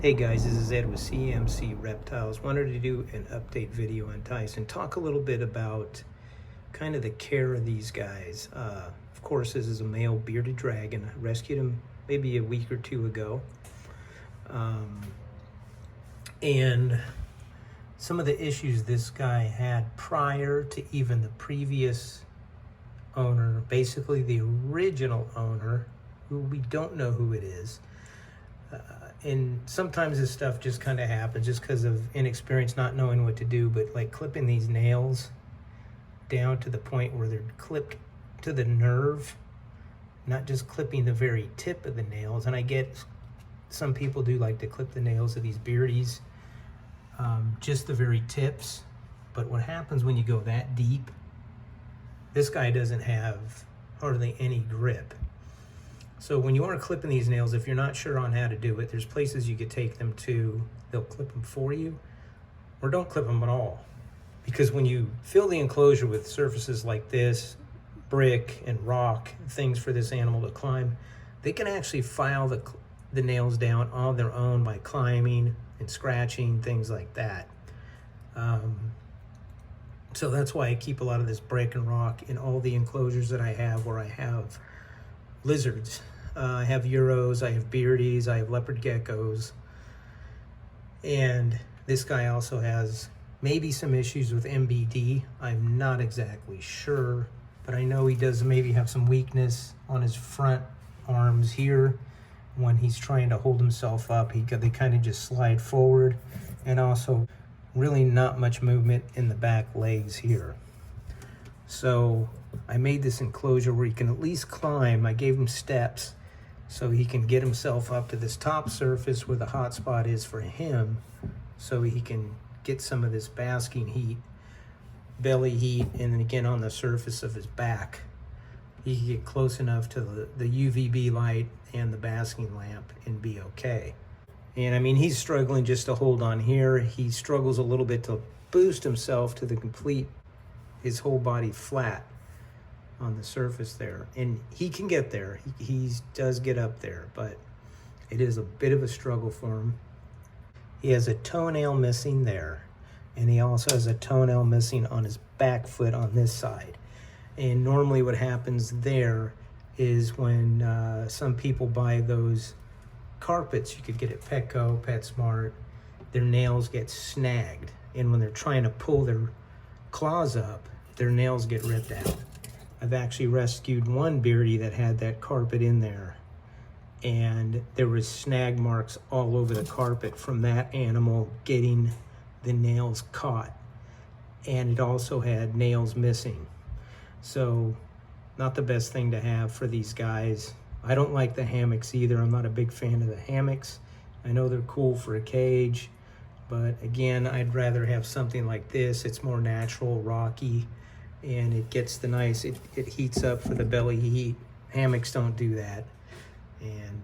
Hey guys, this is Ed with CMC Reptiles. Wanted to do an update video on Tyson. Talk a little bit about kind of the care of these guys. Of course, this is a male bearded dragon. I rescued him maybe a week or two ago. And some of the issues this guy had prior to even the previous owner, basically the original owner, who we don't know who it is. And sometimes this stuff just kind of happens just because of inexperience, not knowing what to do, but like clipping these nails down to the point where they're clipped to the nerve, not just clipping the very tip of the nails. And I get some people do like to clip the nails of these beardies, just the very tips. But what happens when you go that deep, this guy doesn't have hardly any grip. So when you are clipping these nails, if you're not sure on how to do it, there's places you could take them to. They'll clip them for you, or don't clip them at all. Because when you fill the enclosure with surfaces like this, brick and rock, things for this animal to climb, they can actually file the nails down on their own by climbing and scratching, things like that. So that's why I keep a lot of this brick and rock in all the enclosures that I have where I have lizards. I have Euros, I have beardies, I have leopard geckos, and this guy also has maybe some issues with MBD. I'm not exactly sure, but I know he does maybe have some weakness on his front arms here when he's trying to hold himself up. They kind of just slide forward, and also really not much movement in the back legs here. So I made this enclosure where he can at least climb. I gave him steps so he can get himself up to this top surface where the hot spot is for him, so he can get some of this basking heat, belly heat, and then again on the surface of his back. He can get close enough to the UVB light and the basking lamp and be okay. And I mean, he's struggling just to hold on here. He struggles a little bit to boost himself to the complete, his whole body flat on the surface there. And he can get there. He does get up there, but it is a bit of a struggle for him. He has a toenail missing there, and he also has a toenail missing on his back foot on this side. And normally what happens there is when some people buy those carpets you could get at Petco, PetSmart, their nails get snagged, and when they're trying to pull their claws up, their nails get ripped out. I've actually rescued one beardie that had that carpet in there, and there was snag marks all over the carpet from that animal getting the nails caught, and it also had nails missing. So not the best thing to have for these guys. I don't like the hammocks either. I'm not a big fan of the hammocks. I know they're cool for a cage, but again, I'd rather have something like this. It's more natural, rocky, and it gets the nice, it heats up for the belly heat. Hammocks don't do that. And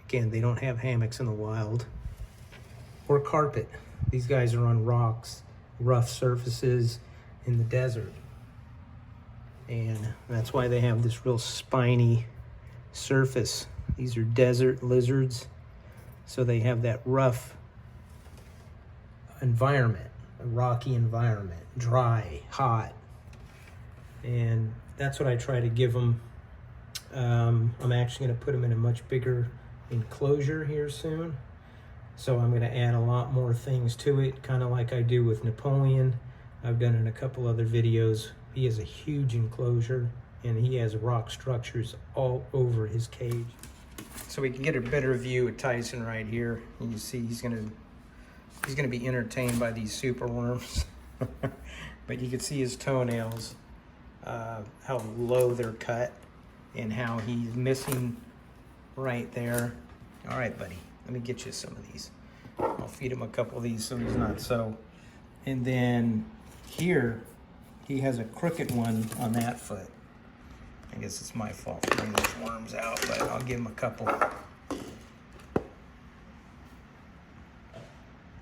again, they don't have hammocks in the wild. Or carpet. These guys are on rocks, rough surfaces in the desert. And that's why they have this real spiny surface. These are desert lizards, so they have that rough environment, a rocky environment, dry, hot. And that's what I try to give them. I'm actually going to put them in a much bigger enclosure here soon, so I'm going to add a lot more things to it, kind of like I do with Napoleon. I've done in a couple other videos. He has a huge enclosure, and he has rock structures all over his cage. So we can get a better view of Tyson right here. You see he's gonna be entertained by these super worms. But you can see his toenails, how low they're cut, and how he's missing right there. All right, buddy, let me get you some of these. I'll feed him a couple of these so he's not so. And then here, he has a crooked one on that foot. I guess it's my fault for bringing those worms out, but I'll give him a couple.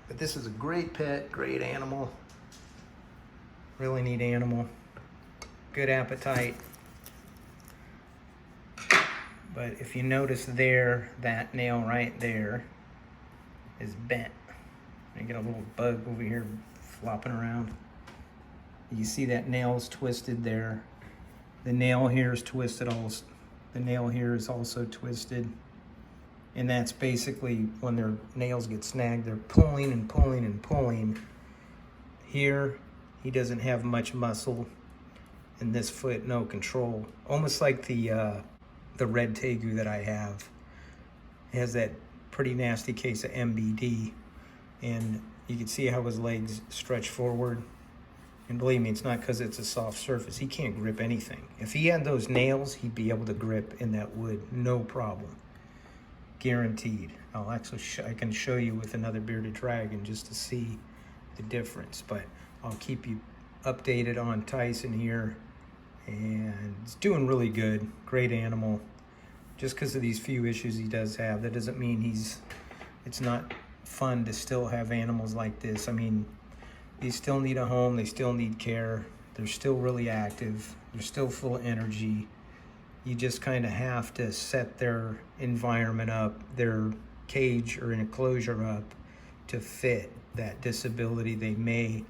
But this is a great pet, great animal. Really neat animal. Good appetite. But if you notice there, that nail right there, is bent. I get a little bug over here flopping around. You see that nail's twisted there. The nail here is twisted also. The nail here is also twisted. And that's basically when their nails get snagged, they're pulling and pulling and pulling. Here, he doesn't have much muscle. In this foot, no control. Almost like the red tegu that I have. It has that pretty nasty case of MBD. And you can see how his legs stretch forward. And believe me, it's not because it's a soft surface. He can't grip anything. If he had those nails, he'd be able to grip in that wood, no problem. Guaranteed. I'll actually I can show you with another bearded dragon just to see the difference. But I'll keep you updated on Tyson here. And he's doing really good. Great animal. Just because of these few issues he does have, that doesn't mean it's not fun to still have animals like this. I mean, they still need a home, they still need care, they're still really active, they're still full of energy. You just kind of have to set their environment up, their cage or enclosure up to fit that disability they may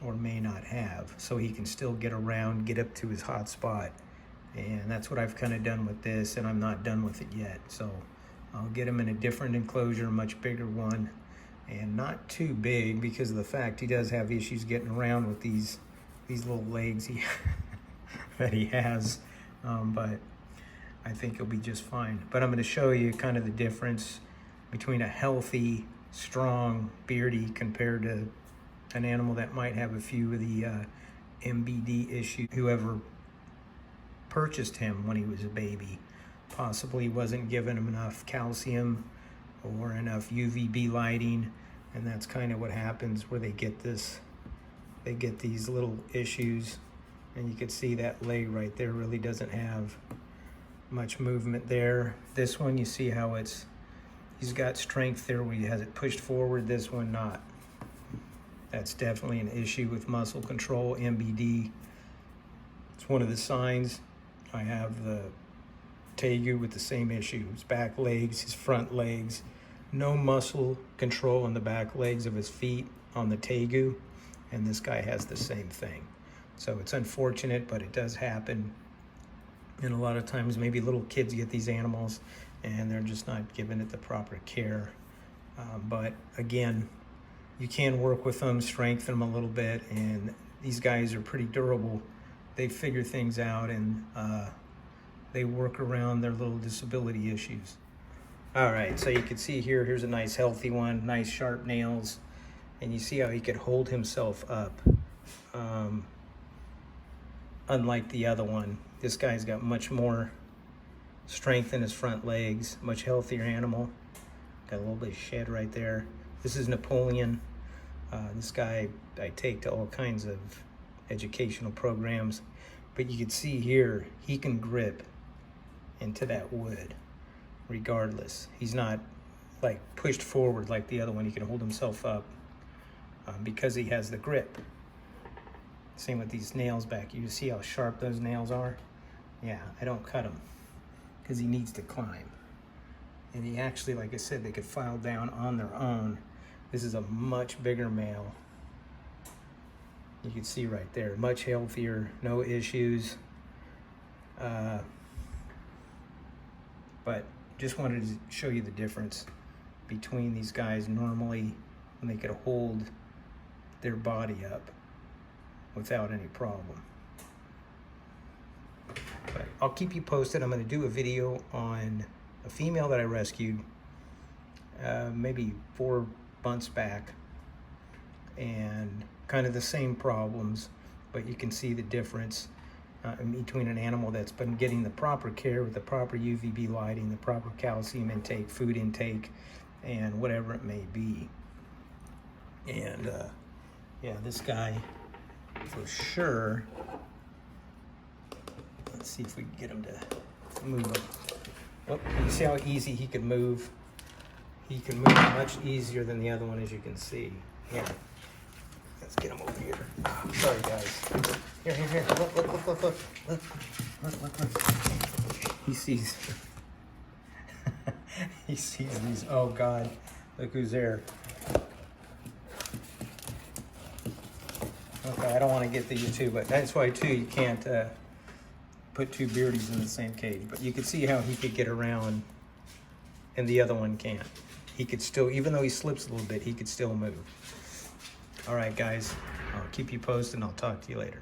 or may not have, so he can still get around, get up to his hot spot. And that's what I've kind of done with this, and I'm not done with it yet. So I'll get him in a different enclosure, a much bigger one, and not too big because of the fact he does have issues getting around with these little legs that he has. But I think he'll be just fine. But I'm going to show you kind of the difference between a healthy, strong beardy compared to an animal that might have a few of the MBD issues. Whoever purchased him when he was a baby possibly wasn't giving him enough calcium or enough UVB lighting, and that's kind of what happens where they get these little issues. And you can see that leg right there really doesn't have much movement there. This one, you see how he's got strength there where he has it pushed forward, this one not. That's definitely an issue with muscle control, MBD. It's one of the signs. I have the tegu with the same issue. His back legs, his front legs, no muscle control in the back legs of his feet on the tegu, and this guy has the same thing. So it's unfortunate, but it does happen. And a lot of times maybe little kids get these animals and they're just not giving it the proper care. But again, you can work with them, strengthen them a little bit, and these guys are pretty durable. They figure things out, and they work around their little disability issues. All right, so you can see here's a nice healthy one, nice sharp nails, and you see how he could hold himself up. Unlike the other one, this guy's got much more strength in his front legs, much healthier animal. Got a little bit of shed right there. This is Napoleon. This guy I take to all kinds of educational programs, but you can see here he can grip into that wood regardless. He's not like pushed forward like the other one. He can hold himself up because he has the grip. Same with these nails back. You see how sharp those nails are? Yeah, I don't cut them because he needs to climb. And he actually, like I said, they could file down on their own. This is a much bigger male. You can see right there, much healthier, no issues. But just wanted to show you the difference between these guys normally when they could hold their body up without any problem. But I'll keep you posted. I'm going to do a video on a female that I rescued maybe 4 months back, and kind of the same problems, but you can see the difference in between an animal that's been getting the proper care with the proper UVB lighting, the proper calcium intake, food intake, and whatever it may be. And yeah, this guy for sure. Let's see if we can get him to move him. Oh, you see how easy he can move? He can move much easier than the other one, as you can see. Yeah. Let's get him over here. Oh, sorry, guys. Here. Look. He sees. He sees these. Oh God, Look who's there. Okay, I don't want to get to you too, but that's why too you can't put two beardies in the same cage. But you could see how he could get around and the other one can't. He could still, even though he slips a little bit, he could still move. All right, guys, I'll keep you posted and I'll talk to you later.